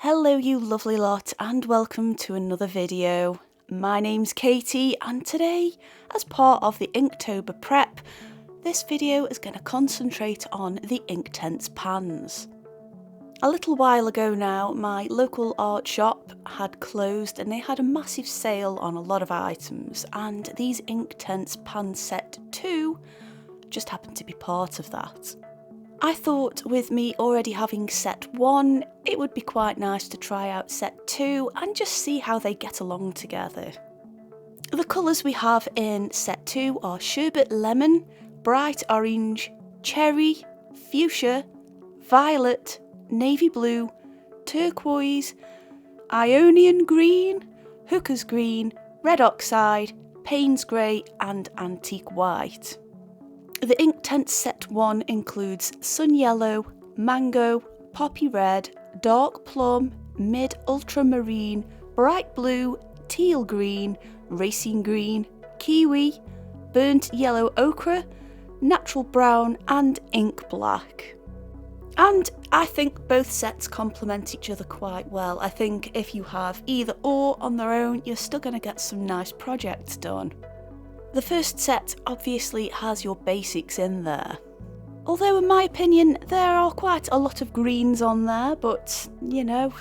Hello you lovely lot and welcome to another video. My name's Katie and today, as part of the Inktober prep, this video is going to concentrate on the Inktense pans. A little while ago now, my local art shop had closed and they had a massive sale on a lot of items, and these Inktense pan set 2 just happened to be part of that. I thought with me already having set 1, it would be quite nice to try out set 2 and just see how they get along together. The colours we have in set 2 are sherbet lemon, bright orange, cherry, fuchsia, violet, navy blue, turquoise, Ionian green, hooker's green, red oxide, Payne's grey and antique white. The Inktense set 1 includes sun yellow, mango, poppy red, dark plum, mid ultramarine, bright blue, teal green, racing green, kiwi, burnt yellow ochre, natural brown and ink black. And I think both sets complement each other quite well. I think if you have either or on their own, you're still going to get some nice projects done. The first set obviously has your basics in there. Although in my opinion there are quite a lot of greens on there, but you know,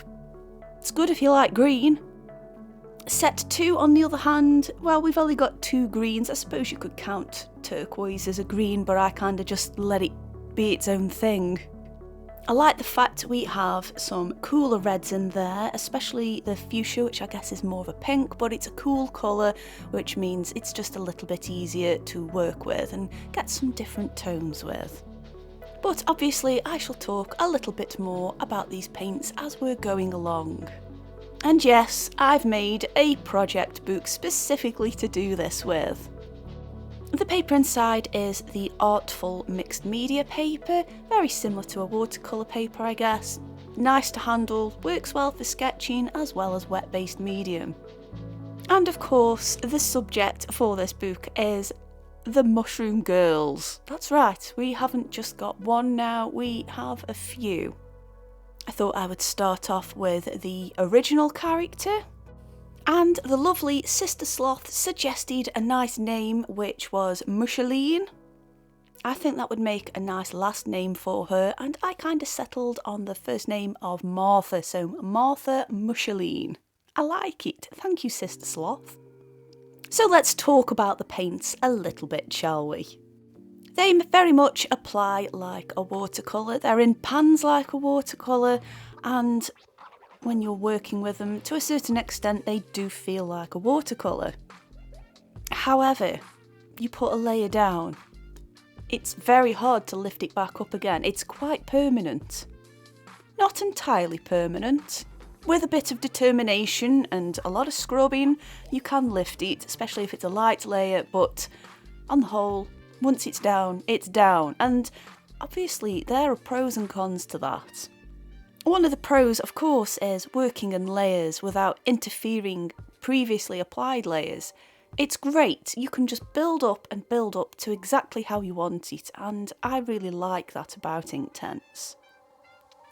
it's good if you like green. Set 2 on the other hand, well, we've only got 2 greens. I suppose you could count turquoise as a green, but I kind of just let it be its own thing. I like the fact we have some cooler reds in there, especially the fuchsia, which I guess is more of a pink, but it's a cool colour, which means it's just a little bit easier to work with and get some different tones with. But obviously I shall talk a little bit more about these paints as we're going along. And yes, I've made a project book specifically to do this with. The paper inside is the Artful mixed media paper, very similar to a watercolour paper I guess. Nice to handle, works well for sketching as well as wet based medium. And of course the subject for this book is the Mushroom Girls. That's right, we haven't just got one now, we have a few. I thought I would start off with the original character. And the lovely Sister Sloth suggested a nice name, which was Mushaline. I think that would make a nice last name for her, and I kind of settled on the first name of Martha, so Martha Mushaline. I like it. Thank you, Sister Sloth. So let's talk about the paints a little bit, shall we? They very much apply like a watercolour. They're in pans like a watercolour, and when you're working with them, to a certain extent, they do feel like a watercolour. However, you put a layer down, it's very hard to lift it back up again. It's quite permanent. Not entirely permanent. With a bit of determination and a lot of scrubbing, you can lift it, especially if it's a light layer, but on the whole, once it's down, and obviously there are pros and cons to that. One of the pros, of course, is working in layers without interfering previously applied layers. It's great, you can just build up to exactly how you want it, and I really like that about Inktense.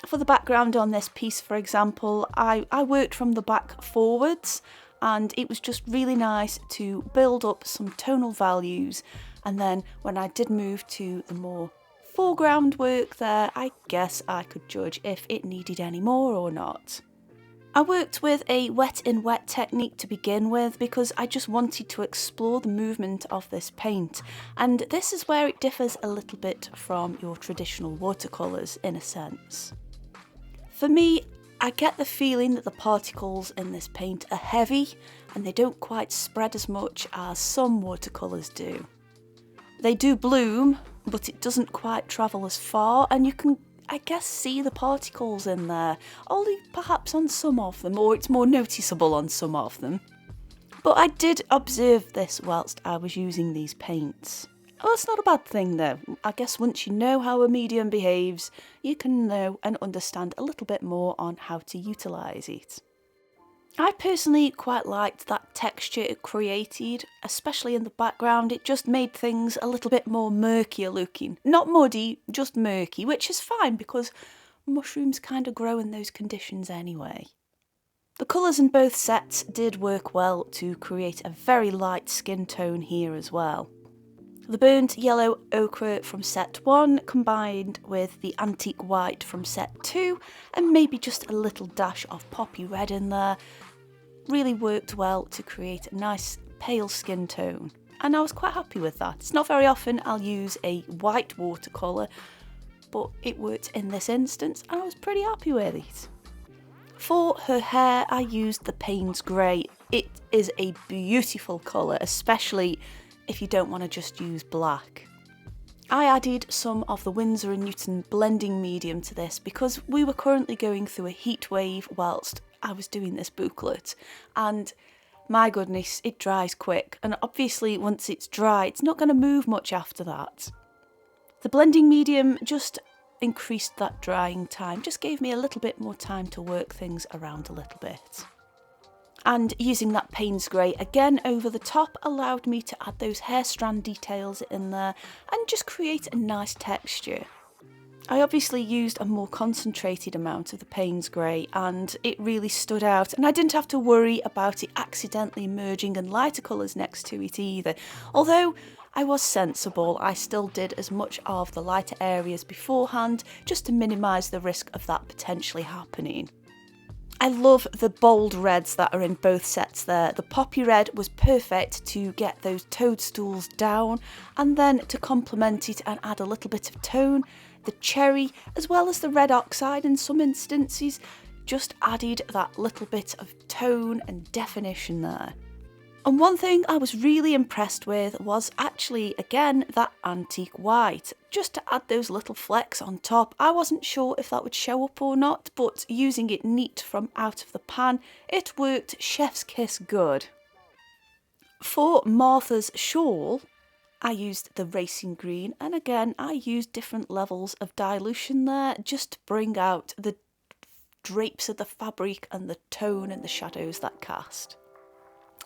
For the background on this piece, for example, I worked from the back forwards, and it was just really nice to build up some tonal values, and then when I did move to the more foreground work there, I guess I could judge if it needed any more or not. I worked with a wet in wet technique to begin with because I just wanted to explore the movement of this paint, and this is where it differs a little bit from your traditional watercolours in a sense. For me, I get the feeling that the particles in this paint are heavy and they don't quite spread as much as some watercolours do. They do bloom, but it doesn't quite travel as far, and you can, I guess, see the particles in there, only perhaps on some of them, or it's more noticeable on some of them. But I did observe this whilst I was using these paints. Oh, that's not a bad thing though. I guess once you know how a medium behaves, you can know and understand a little bit more on how to utilise it. I personally quite liked that texture it created, especially in the background. It just made things a little bit more murkier looking. Not muddy, just murky, which is fine because mushrooms kind of grow in those conditions anyway. The colours in both sets did work well to create a very light skin tone here as well. The burnt yellow ochre from set 1 combined with the antique white from set 2 and maybe just a little dash of poppy red in there really worked well to create a nice pale skin tone, and I was quite happy with that. It's not very often I'll use a white watercolour, but it worked in this instance and I was pretty happy with it. For her hair I used the Payne's Grey. It is a beautiful colour, especially if you don't want to just use black. I added some of the Winsor & Newton blending medium to this because we were currently going through a heat wave whilst I was doing this booklet, and my goodness, it dries quick, and obviously once it's dry it's not going to move much after that. The blending medium just increased that drying time, just gave me a little bit more time to work things around a little bit. And using that Payne's Grey again over the top allowed me to add those hair strand details in there and just create a nice texture. I obviously used a more concentrated amount of the Payne's Grey and it really stood out, and I didn't have to worry about it accidentally merging in lighter colours next to it either. Although I was sensible, I still did as much of the lighter areas beforehand just to minimise the risk of that potentially happening. I love the bold reds that are in both sets there. The poppy red was perfect to get those toadstools down, and then to complement it and add a little bit of tone, the cherry as well as the red oxide in some instances just added that little bit of tone and definition there. And one thing I was really impressed with was actually, again, that antique white, just to add those little flecks on top. I wasn't sure if that would show up or not, but using it neat from out of the pan, it worked chef's kiss good. For Martha's shawl, I used the racing green, and again, I used different levels of dilution there just to bring out the drapes of the fabric and the tone and the shadows that cast.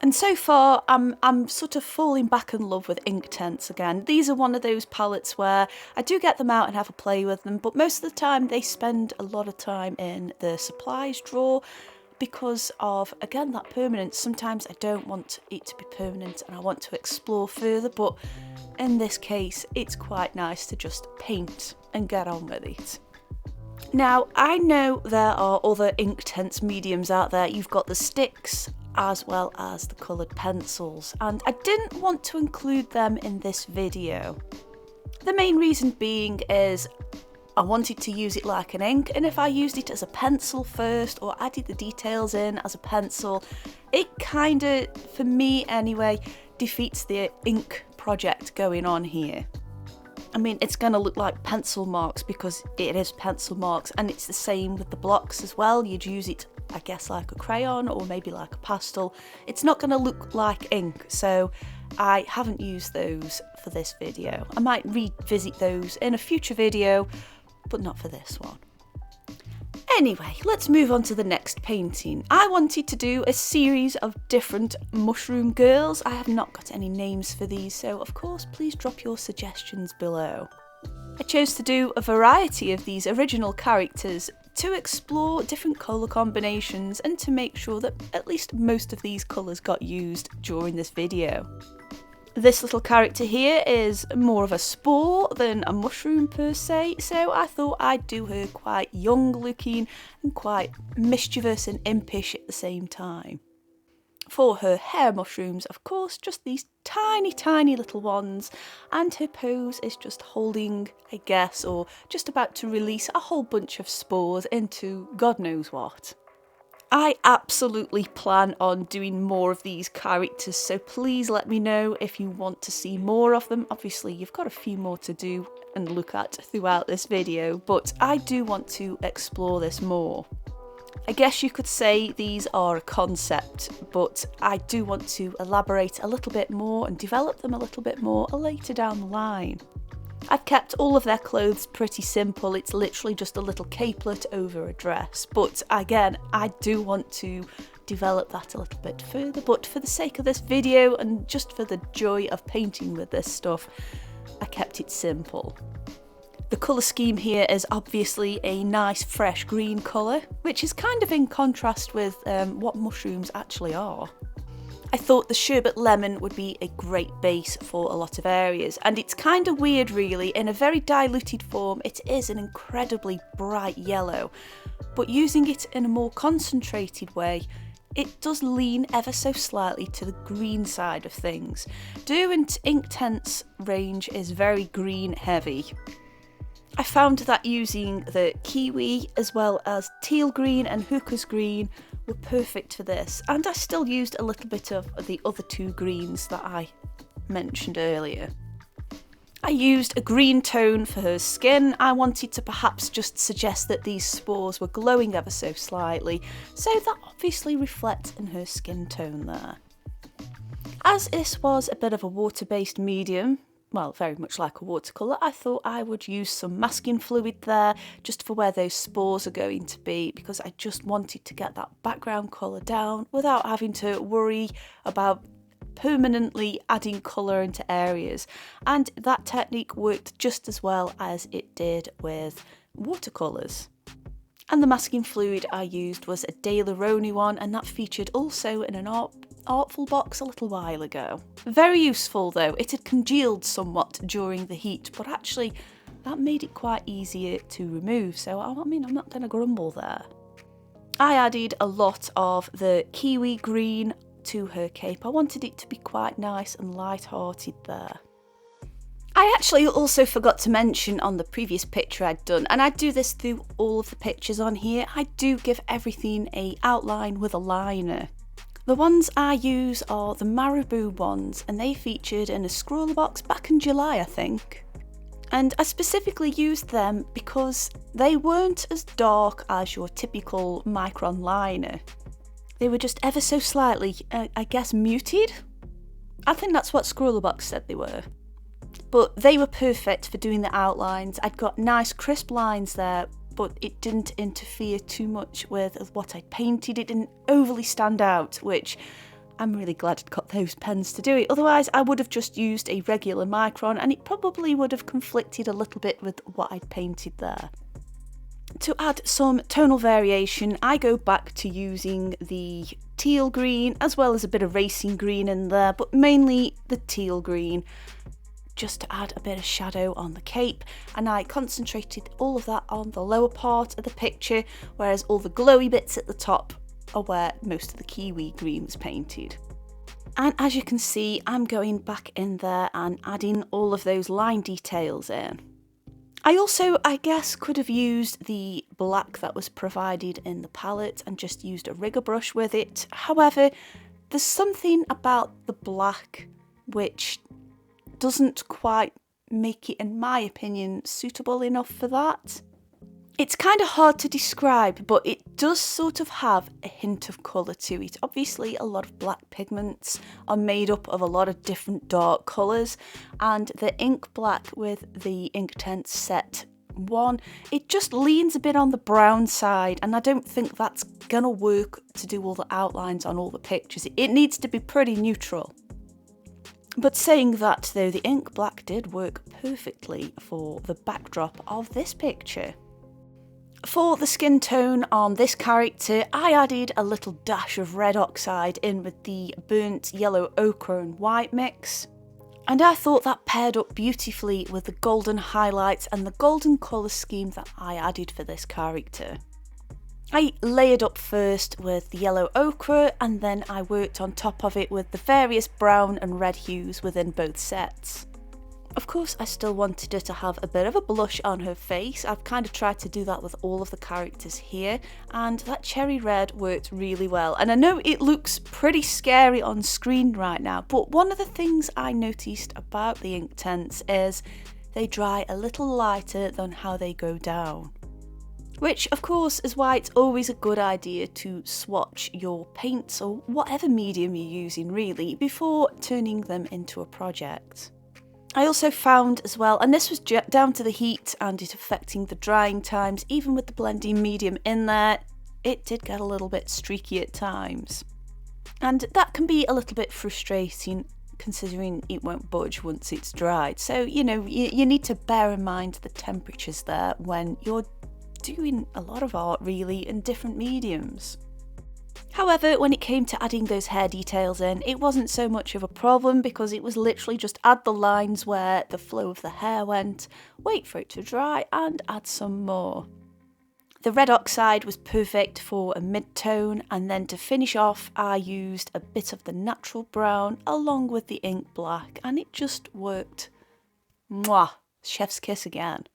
And so far, I'm sort of falling back in love with Inktense again. These are one of those palettes where I do get them out and have a play with them, but most of the time they spend a lot of time in the supplies drawer because of, again, that permanence. Sometimes I don't want it to be permanent and I want to explore further, but in this case, it's quite nice to just paint and get on with it. Now, I know there are other Inktense mediums out there. You've got the sticks, as well as the coloured pencils, and I didn't want to include them in this video. The main reason being is I wanted to use it like an ink, and if I used it as a pencil first or added the details in as a pencil, it kind of, for me anyway, defeats the ink project going on here. I mean, it's going to look like pencil marks because it is pencil marks, and it's the same with the blocks as well. You'd use it, I guess, like a crayon or maybe like a pastel. It's not going to look like ink, so I haven't used those for this video. I might revisit those in a future video, but not for this one. Anyway, let's move on to the next painting. I wanted to do a series of different mushroom girls. I have not got any names for these, so of course please drop your suggestions below. I chose to do a variety of these original characters to explore different colour combinations and to make sure that at least most of these colours got used during this video. This little character here is more of a spore than a mushroom per se, so I thought I'd do her quite young looking and quite mischievous and impish at the same time. For her hair mushrooms, of course, just these tiny little ones, and her pose is just holding, I guess, or just about to release a whole bunch of spores into God knows what. I absolutely plan on doing more of these characters, so please let me know if you want to see more of them. Obviously, you've got a few more to do and look at throughout this video, but I do want to explore this more. I guess you could say these are a concept, but I do want to elaborate a little bit more and develop them a little bit more later down the line. I've kept all of their clothes pretty simple. It's literally just a little capelet over a dress, but again, I do want to develop that a little bit further, but for the sake of this video and just for the joy of painting with this stuff, I kept it simple. The colour scheme here is obviously a nice fresh green colour, which is kind of in contrast with what mushrooms actually are. I thought the sherbet lemon would be a great base for a lot of areas, and it's kind of weird really, in a very diluted form it is an incredibly bright yellow, but using it in a more concentrated way it does lean ever so slightly to the green side of things. Derwent Inktense range is very green heavy. I found that using the kiwi as well as teal green and hooker's green were perfect for this, and I still used a little bit of the other two greens that I mentioned earlier. I used a green tone for her skin. I wanted to perhaps just suggest that these spores were glowing ever so slightly, so that obviously reflects in her skin tone there. As this was a bit of a water-based medium, well, very much like a watercolour, I thought I would use some masking fluid there just for where those spores are going to be, because I just wanted to get that background colour down without having to worry about permanently adding colour into areas, and that technique worked just as well as it did with watercolours. And the masking fluid I used was a De La Roni one, and that featured also in an Artful box a little while ago. Very useful though, it had congealed somewhat during the heat, but actually that made it quite easier to remove, so I mean I'm not going to grumble there. I added a lot of the kiwi green to her cape. I wanted it to be quite nice and light-hearted there. I actually also forgot to mention on the previous picture I'd done, and I do this through all of the pictures on here, I do give everything an outline with a liner. The ones I use are the Marabou ones, and they featured in a scroller box back in July I think. And I specifically used them because they weren't as dark as your typical micron liner. They were just ever so slightly, I guess, muted? I think that's what scroller box said they were. But they were perfect for doing the outlines. I'd got nice crisp lines there, but it didn't interfere too much with what I painted. It didn't overly stand out, which I'm really glad I'd got those pens to do it. Otherwise, I would have just used a regular micron and it probably would have conflicted a little bit with what I'd painted there. To add some tonal variation, I go back to using the teal green as well as a bit of racing green in there, but mainly the teal green, just to add a bit of shadow on the cape, and I concentrated all of that on the lower part of the picture, whereas all the glowy bits at the top are where most of the kiwi green was painted. And as you can see, I'm going back in there and adding all of those line details in. I also, I guess, could have used the black that was provided in the palette and just used a rigger brush with it. However, there's something about the black which doesn't quite make it, in my opinion, suitable enough for that. It's kind of hard to describe, but it does sort of have a hint of colour to it. Obviously, a lot of black pigments are made up of a lot of different dark colours, and the ink black with the Inktense set 1, it just leans a bit on the brown side, and I don't think that's gonna work to do all the outlines on all the pictures. It needs to be pretty neutral. But saying that though, the ink black did work perfectly for the backdrop of this picture. For the skin tone on this character, I added a little dash of red oxide in with the burnt yellow ochre and white mix. And I thought that paired up beautifully with the golden highlights and the golden colour scheme that I added for this character. I layered up first with the yellow ochre, and then I worked on top of it with the various brown and red hues within both sets. Of course, I still wanted her to have a bit of a blush on her face. I've kind of tried to do that with all of the characters here, and that cherry red worked really well. And I know it looks pretty scary on screen right now, but one of the things I noticed about the Inktense is they dry a little lighter than how they go down. Which, of course, is why it's always a good idea to swatch your paints or whatever medium you're using really before turning them into a project. I also found as well, and this was down to the heat and it affecting the drying times, even with the blending medium in there, it did get a little bit streaky at times. And that can be a little bit frustrating, considering it won't budge once it's dried. So, you know, you need to bear in mind the temperatures there when you're doing a lot of art really in different mediums. However, when it came to adding those hair details in, it wasn't so much of a problem because it was literally just add the lines where the flow of the hair went, wait for it to dry and add some more. The red oxide was perfect for a mid-tone, and then to finish off I used a bit of the natural brown along with the ink black, and it just worked. Mwah! Chef's kiss again.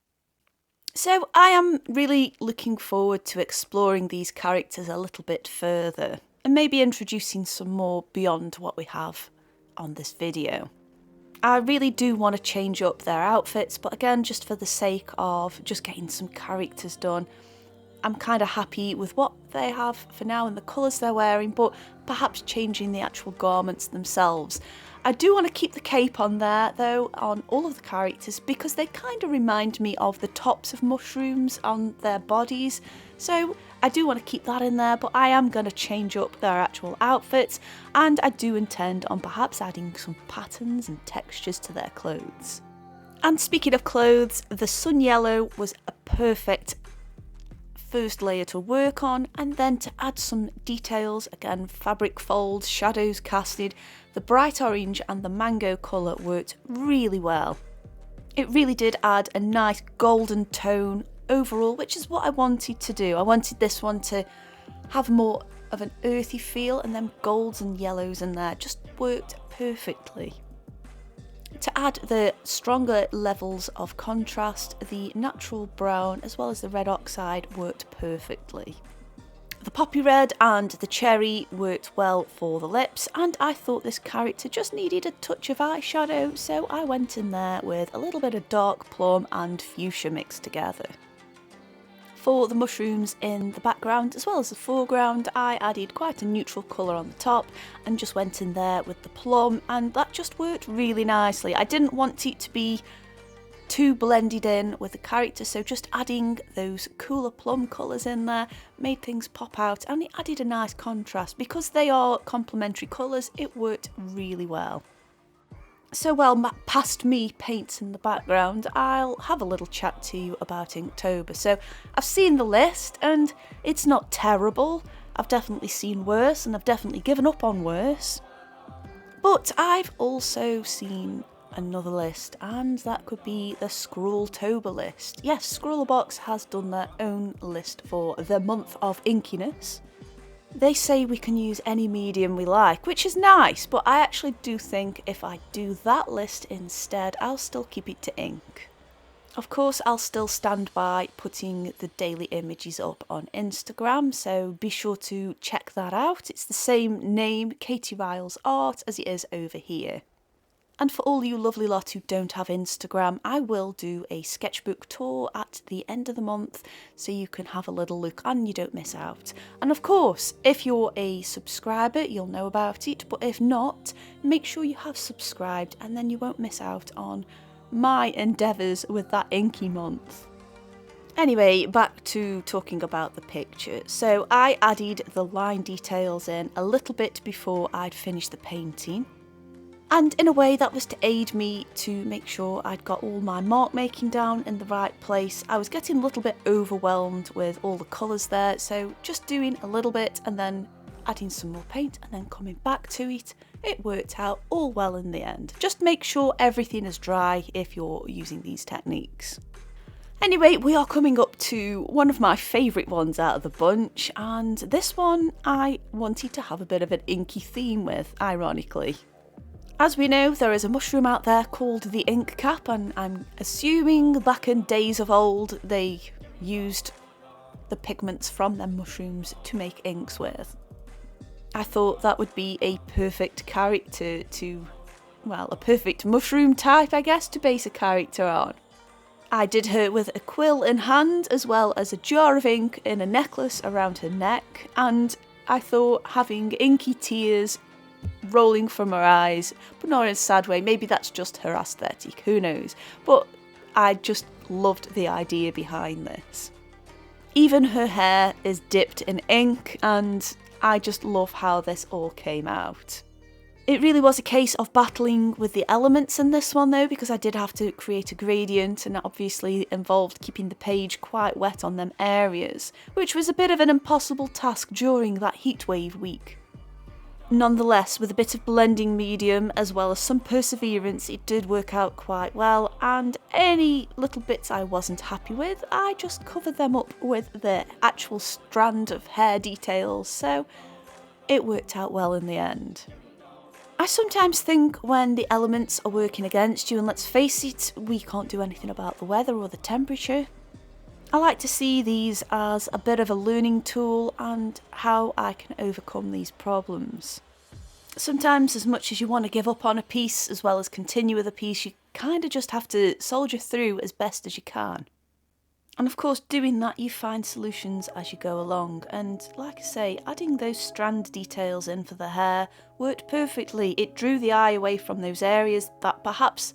So I am really looking forward to exploring these characters a little bit further and maybe introducing some more beyond what we have on this video. I really do want to change up their outfits, but again, just for the sake of just getting some characters done, I'm kind of happy with what they have for now and the colours they're wearing, but perhaps changing the actual garments themselves. I do want to keep the cape on there though, on all of the characters, because they kind of remind me of the tops of mushrooms on their bodies. So I do want to keep that in there, but I am going to change up their actual outfits, and I do intend on perhaps adding some patterns and textures to their clothes. And speaking of clothes, the sun yellow was a perfect first layer to work on, and then to add some details, again fabric folds, shadows casted, the bright orange and the mango colour worked really well. It really did add a nice golden tone overall, which is what I wanted to do. I wanted this one to have more of an earthy feel, and then golds and yellows in there just worked perfectly. To add the stronger levels of contrast, the natural brown as well as the red oxide worked perfectly. The poppy red and the cherry worked well for the lips, and I thought this character just needed a touch of eyeshadow, so I went in there with a little bit of dark plum and fuchsia mixed together. For the mushrooms in the background as well as the foreground, I added quite a neutral colour on the top and just went in there with the plum, and that just worked really nicely. I didn't want it to be too blended in with the character, so just adding those cooler plum colours in there made things pop out, and it added a nice contrast. Because they are complementary colours, it worked really well. So well past me paints in the background, I'll have a little chat to you about Inktober. So I've seen the list and it's not terrible. I've definitely seen worse, and I've definitely given up on worse. But I've also seen another list, and that could be the Scrolltober list. Yes, Scrollbox has done their own list for the month of inkiness. They say we can use any medium we like, which is nice, but I actually do think if I do that list instead, I'll still keep it to ink. Of course, I'll still stand by putting the daily images up on Instagram, so be sure to check that out. It's the same name, Katie Riles Art, as it is over here. And for all you lovely lot who don't have Instagram, I will do a sketchbook tour at the end of the month, so you can have a little look and you don't miss out. And of course, if you're a subscriber, you'll know about it, but if not, make sure you have subscribed, and then you won't miss out on my endeavours with that inky month. Anyway, back to talking about the picture. So I added the line details in a little bit before I'd finished the painting. And in a way that was to aid me to make sure I'd got all my mark making down in the right place. I was getting a little bit overwhelmed with all the colours there, so just doing a little bit and then adding some more paint and then coming back to it, it worked out all well in the end. Just make sure everything is dry if you're using these techniques. Anyway, we are coming up to one of my favourite ones out of the bunch, and this one I wanted to have a bit of an inky theme with, ironically. As we know, there is a mushroom out there called the ink cap, and I'm assuming back in days of old they used the pigments from them mushrooms to make inks with. I thought that would be a perfect character to, well, a perfect mushroom type, I guess, to base a character on. I did her with a quill in hand as well as a jar of ink in a necklace around her neck, and I thought having inky tears rolling from her eyes, but not in a sad way. Maybe that's just her aesthetic, who knows. But I just loved the idea behind this. Even her hair is dipped in ink, and I just love how this all came out. It really was a case of battling with the elements in this one though, because I did have to create a gradient, and that obviously involved keeping the page quite wet on them areas, which was a bit of an impossible task during that heatwave week. Nonetheless, with a bit of blending medium as well as some perseverance, it did work out quite well, and any little bits I wasn't happy with, I just covered them up with the actual strand of hair details, so it worked out well in the end. I sometimes think when the elements are working against you, and let's face it, we can't do anything about the weather or the temperature, I like to see these as a bit of a learning tool and how I can overcome these problems. Sometimes, as much as you want to give up on a piece as well as continue with a piece, you kind of just have to soldier through as best as you can. And of course, doing that, you find solutions as you go along. And like I say, adding those strand details in for the hair worked perfectly. It drew the eye away from those areas that perhaps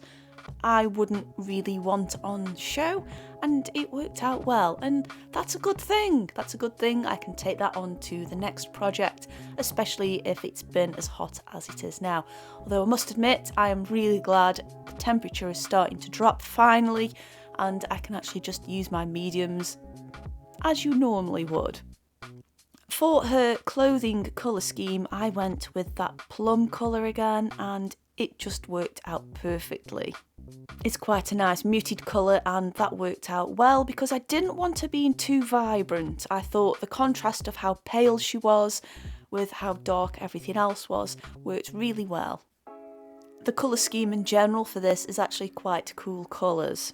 I wouldn't really want on show, and it worked out well. And that's a good thing. That's a good thing. I can take that on to the next project, especially if it's been as hot as it is now. Although I must admit, I am really glad the temperature is starting to drop finally, and I can actually just use my mediums as you normally would. For her clothing colour scheme, I went with that plum colour again, and it just worked out perfectly. It's quite a nice muted colour, and that worked out well because I didn't want her being too vibrant. I thought the contrast of how pale she was with how dark everything else was worked really well. The colour scheme in general for this is actually quite cool colours.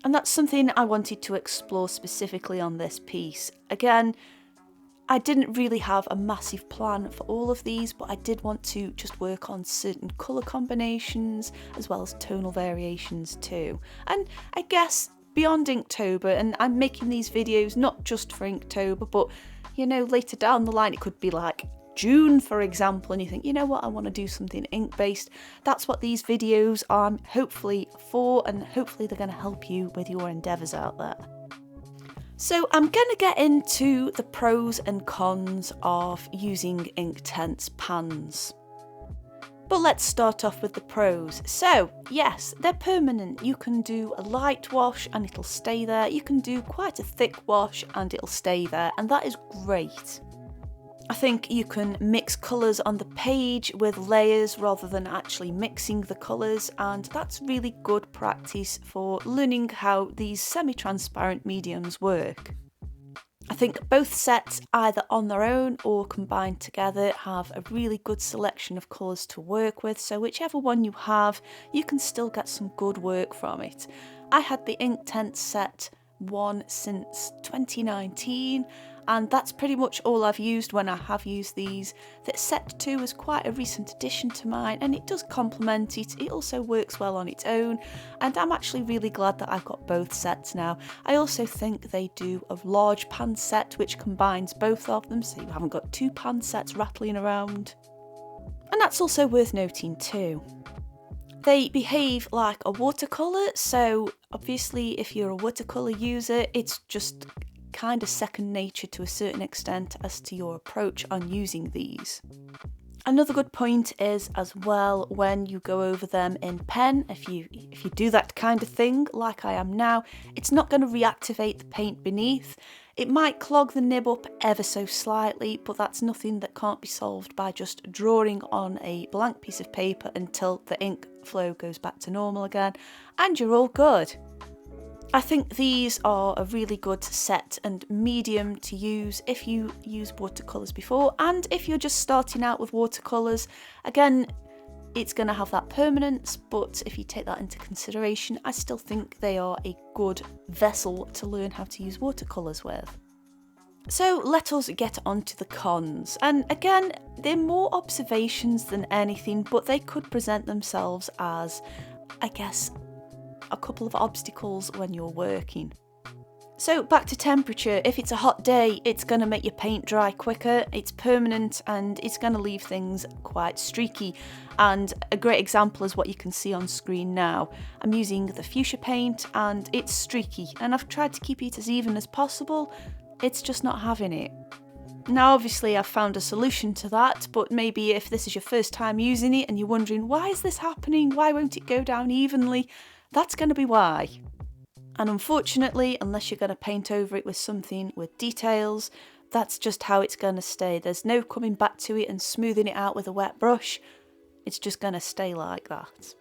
And that's something I wanted to explore specifically on this piece. Again, I didn't really have a massive plan for all of these, but I did want to just work on certain colour combinations as well as tonal variations too. And I guess beyond Inktober, and I'm making these videos not just for Inktober, but you know, later down the line it could be like June, for example, and you think, you know what, I want to do something ink-based. That's what these videos are hopefully for, and hopefully they're going to help you with your endeavours out there. So I'm going to get into the pros and cons of using Inktense pans. But let's start off with the pros. So yes, they're permanent. You can do a light wash and it'll stay there. You can do quite a thick wash and it'll stay there, and that is great. I think you can mix colours on the page with layers rather than actually mixing the colours, and that's really good practice for learning how these semi-transparent mediums work. I think both sets, either on their own or combined together, have a really good selection of colours to work with, so whichever one you have, you can still get some good work from it. I had the Inktense set 1 since 2019, and that's pretty much all I've used when I have used these. That set 2 is quite a recent addition to mine, and it does complement it. It also works well on its own, and I'm actually really glad that I've got both sets now. I also think they do a large pan set which combines both of them, so you haven't got 2 pan sets rattling around. And that's also worth noting too. They behave like a watercolour, so obviously if you're a watercolour user, it's just kind of second nature to a certain extent as to your approach on using these. Another good point is as well when you go over them in pen, if you do that kind of thing like I am now, it's not going to reactivate the paint beneath. It might clog the nib up ever so slightly, but that's nothing that can't be solved by just drawing on a blank piece of paper until the ink flow goes back to normal again, and you're all good. I think these are a really good set and medium to use if you use watercolours before, and if you're just starting out with watercolours. Again, it's going to have that permanence, but if you take that into consideration, I still think they are a good vessel to learn how to use watercolours with. So let us get on to the cons, and again, they're more observations than anything, but they could present themselves as, I guess, a couple of obstacles when you're working. So back to temperature. If it's a hot day, it's going to make your paint dry quicker, it's permanent, and it's going to leave things quite streaky. And a great example is what you can see on screen now. I'm using the fuchsia paint and it's streaky, and I've tried to keep it as even as possible. It's just not having it. Now obviously I've found a solution to that, but maybe if this is your first time using it and you're wondering why is this happening, why won't it go down evenly, that's going to be why. And unfortunately, unless you're going to paint over it with something with details, that's just how it's going to stay. There's no coming back to it and smoothing it out with a wet brush. It's just going to stay like that.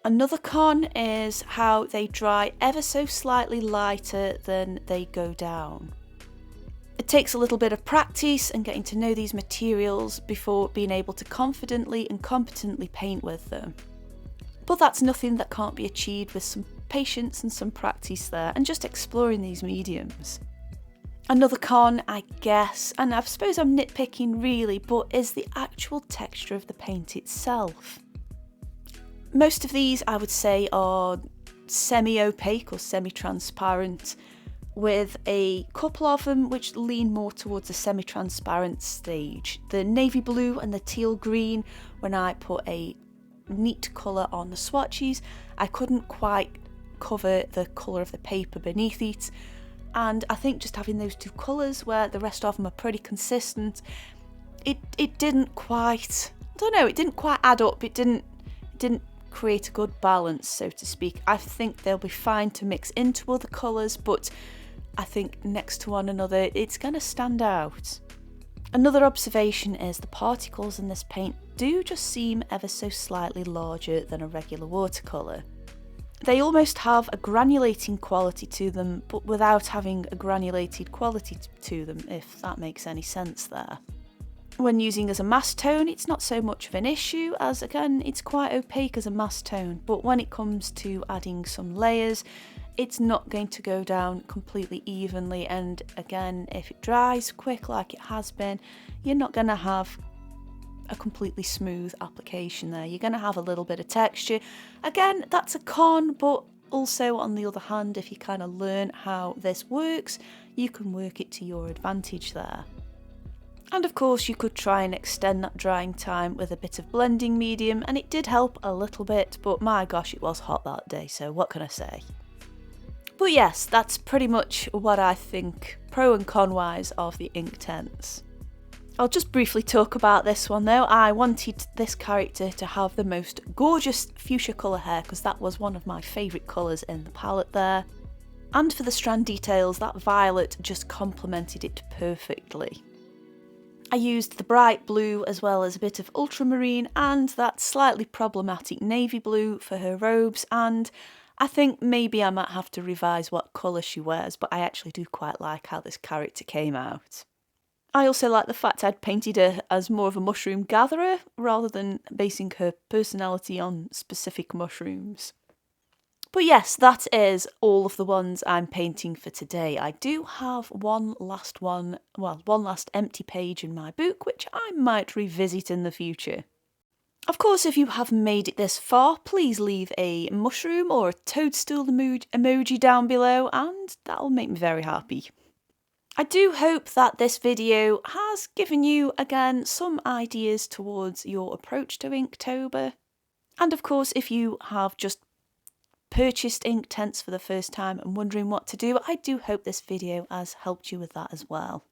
Another con is how they dry ever so slightly lighter than they go down. It takes a little bit of practice and getting to know these materials before being able to confidently and competently paint with them. But that's nothing that can't be achieved with some patience and some practice there, and just exploring these mediums. Another con, I guess, and I suppose I'm nitpicking really, but is the actual texture of the paint itself. Most of these I would say are semi-opaque or semi-transparent, with a couple of them which lean more towards a semi-transparent stage. The navy blue and the teal green, when I put a neat colour on the swatches, I couldn't quite cover the colour of the paper beneath it, and I think just having those two colours where the rest of them are pretty consistent, it didn't quite, I don't know, it didn't quite add up, it didn't create a good balance, so to speak. I think they'll be fine to mix into other colours, but I think next to one another it's going to stand out. Another observation is the particles in this paint do just seem ever so slightly larger than a regular watercolour. They almost have a granulating quality to them, but without having a granulated quality to them, if that makes any sense there. When using as a mass tone, it's not so much of an issue, as again, it's quite opaque as a mass tone, but when it comes to adding some layers, it's not going to go down completely evenly, and again, if it dries quick like it has been, you're not going to have a completely smooth application there. You're going to have a little bit of texture. Again, that's a con, but also on the other hand, if you kind of learn how this works, you can work it to your advantage there. And of course you could try and extend that drying time with a bit of blending medium, and it did help a little bit, but my gosh, it was hot that day, so what can I say? But yes, that's pretty much what I think, pro and con wise, of the Inktense. I'll just briefly talk about this one though. I wanted this character to have the most gorgeous fuchsia colour hair, because that was one of my favourite colours in the palette there. And for the strand details, that violet just complemented it perfectly. I used the bright blue as well as a bit of ultramarine and that slightly problematic navy blue for her robes, and I think maybe I might have to revise what colour she wears, but I actually do quite like how this character came out. I also like the fact I'd painted her as more of a mushroom gatherer rather than basing her personality on specific mushrooms. But yes, that is all of the ones I'm painting for today. I do have one last empty page in my book, which I might revisit in the future. Of course, if you have made it this far, please leave a mushroom or a toadstool emoji down below, and that'll make me very happy. I do hope that this video has given you, again, some ideas towards your approach to Inktober. And of course, if you have just purchased Inktense for the first time and wondering what to do, I do hope this video has helped you with that as well.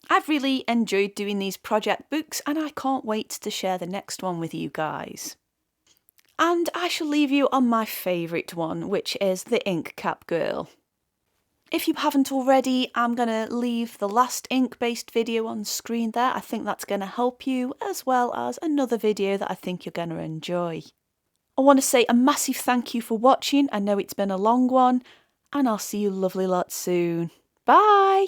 I've really enjoyed doing these project books, and I can't wait to share the next one with you guys. And I shall leave you on my favourite one, which is the Ink Cap Girl. If you haven't already, I'm going to leave the last ink-based video on screen there. I think that's going to help you, as well as another video that I think you're going to enjoy. I want to say a massive thank you for watching. I know it's been a long one, and I'll see you lovely lot soon. Bye!